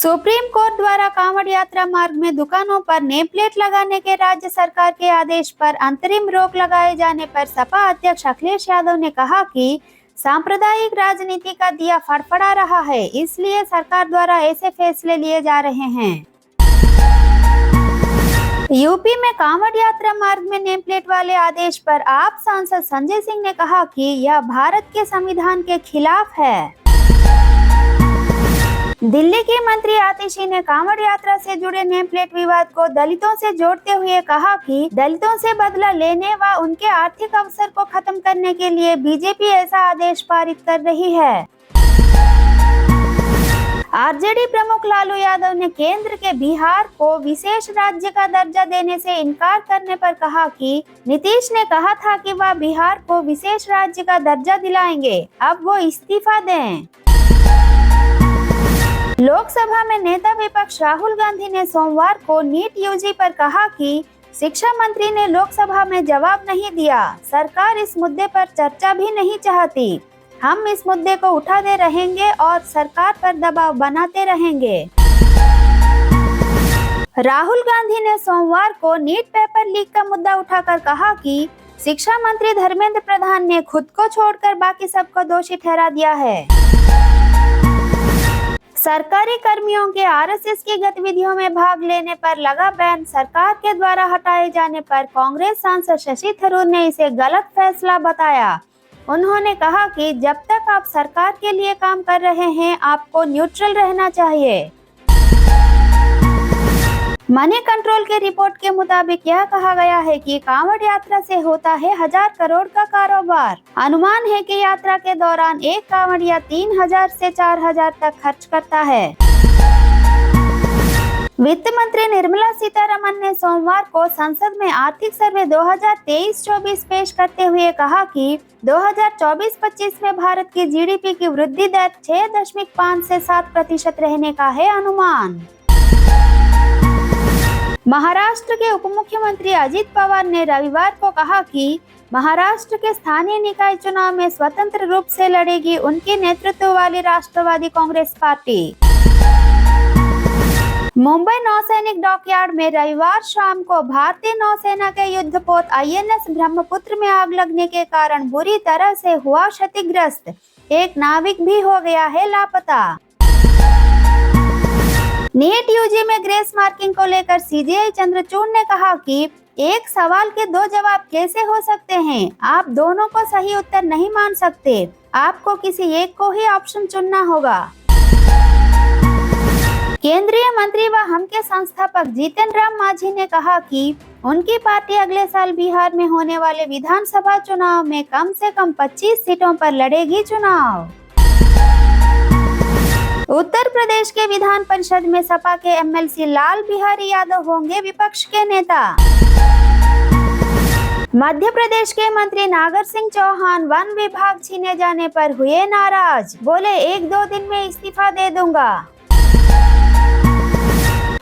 Supreme court द्वारा कांवड़ यात्रा मार्ग में दुकानों पर नेम प्लेट लगाने के राज्य सरकार के आदेश पर अंतरिम रोक लगाए जाने पर सपा अध्यक्ष अखिलेश यादव ने कहा कि सांप्रदायिक राजनीति का दिया फड़फड़ा रहा है, इसलिए सरकार द्वारा ऐसे फैसले लिए जा रहे हैं। यूपी में कांवड़ यात्रा मार्ग में नेम प्लेट वाले आदेश पर आप सांसद संजय सिंह ने कहा कि यह भारत के संविधान के खिलाफ है। दिल्ली की मंत्री आतिशी ने कांवड़ यात्रा से जुड़े नेम प्लेट विवाद को दलितों से जोड़ते हुए कहा कि दलितों से बदला लेने व उनके आर्थिक अवसर को खत्म करने के लिए बीजेपी ऐसा आदेश पारित कर रही है। आरजेडी प्रमुख लालू यादव ने केंद्र के बिहार को विशेष राज्य का दर्जा देने से इनकार करने पर कहा कि नीतीश ने कहा था कि वह बिहार को विशेष राज्य का दर्जा दिलाएंगे, अब वो इस्तीफा दें। लोकसभा में नेता विपक्ष राहुल गांधी ने सोमवार को नीट यूजी पर कहा कि शिक्षा मंत्री ने लोकसभा में जवाब नहीं दिया, सरकार इस मुद्दे पर चर्चा भी नहीं चाहती। हम इस मुद्दे को उठाते रहेंगे और सरकार पर दबाव बनाते रहेंगे। राहुल गांधी ने सोमवार को नीट पेपर लीक का मुद्दा उठाकर कहा कि शिक्षा मंत्री धर्मेंद्र प्रधान ने खुद को छोड़कर बाकी सबको दोषी ठहरा दिया है। सरकारी कर्मियों के आरएसएस की गतिविधियों में भाग लेने पर लगा बैन सरकार के द्वारा हटाए जाने पर कांग्रेस सांसद शशि थरूर ने इसे गलत फैसला बताया। उन्होंने कहा कि जब तक आप सरकार के लिए काम कर रहे हैं, आपको न्यूट्रल रहना चाहिए। मनी कंट्रोल के रिपोर्ट के मुताबिक यह कहा गया है कि कांवड़ यात्रा से होता है 1000 करोड़ का कारोबार। अनुमान है कि यात्रा के दौरान एक कांवड़िया 3000 से 4000 तक खर्च करता है। वित्त मंत्री निर्मला सीतारमण ने सोमवार को संसद में आर्थिक सर्वे 2023-24 पेश करते हुए कहा कि 2024-25 में भारत की जीडीपी की वृद्धि दर 6.5 से 7% रहने का है अनुमान। महाराष्ट्र के उप मुख्यमंत्री अजित पवार ने रविवार को कहा कि महाराष्ट्र के स्थानीय निकाय चुनाव में स्वतंत्र रूप से लड़ेगी उनके नेतृत्व वाली राष्ट्रवादी कांग्रेस पार्टी। मुंबई नौसैनिक डॉकयार्ड में रविवार शाम को भारतीय नौसेना के युद्धपोत आईएनएस ब्रह्मपुत्र में आग लगने के कारण बुरी तरह से हुआ क्षतिग्रस्त। एक नाविक भी हो गया है लापता। नीट यूजी में ग्रेस मार्किंग को लेकर सीजेआई चंद्रचूड़ ने कहा कि एक सवाल के 2 जवाब कैसे हो सकते हैं? आप दोनों को सही उत्तर नहीं मान सकते, आपको किसी एक को ही ऑप्शन चुनना होगा। केंद्रीय मंत्री व हम के संस्थापक जीतन राम मांझी ने कहा कि उनकी पार्टी अगले साल बिहार में होने वाले विधानसभा चुनाव में कम से कम 25 सीटों पर लड़ेगी चुनाव। उत्तर प्रदेश के विधान परिषद में सपा के एमएलसी लाल बिहारी यादव होंगे विपक्ष के नेता। मध्य प्रदेश के मंत्री नागर सिंह चौहान वन विभाग छीने जाने पर हुए नाराज, बोले 1-2 दिन में इस्तीफा दे दूंगा।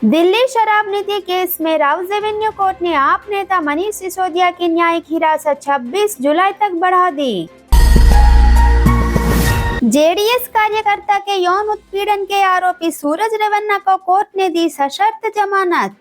दिल्ली शराब नीति केस में राउज एवेन्यू कोर्ट ने आप नेता मनीष सिसोदिया की न्यायिक हिरासत 26 जुलाई तक बढ़ा दी। जेडीएस कार्यकर्ता के यौन उत्पीड़न के आरोपी सूरज रेवन्ना को कोर्ट ने दी सशर्त जमानत।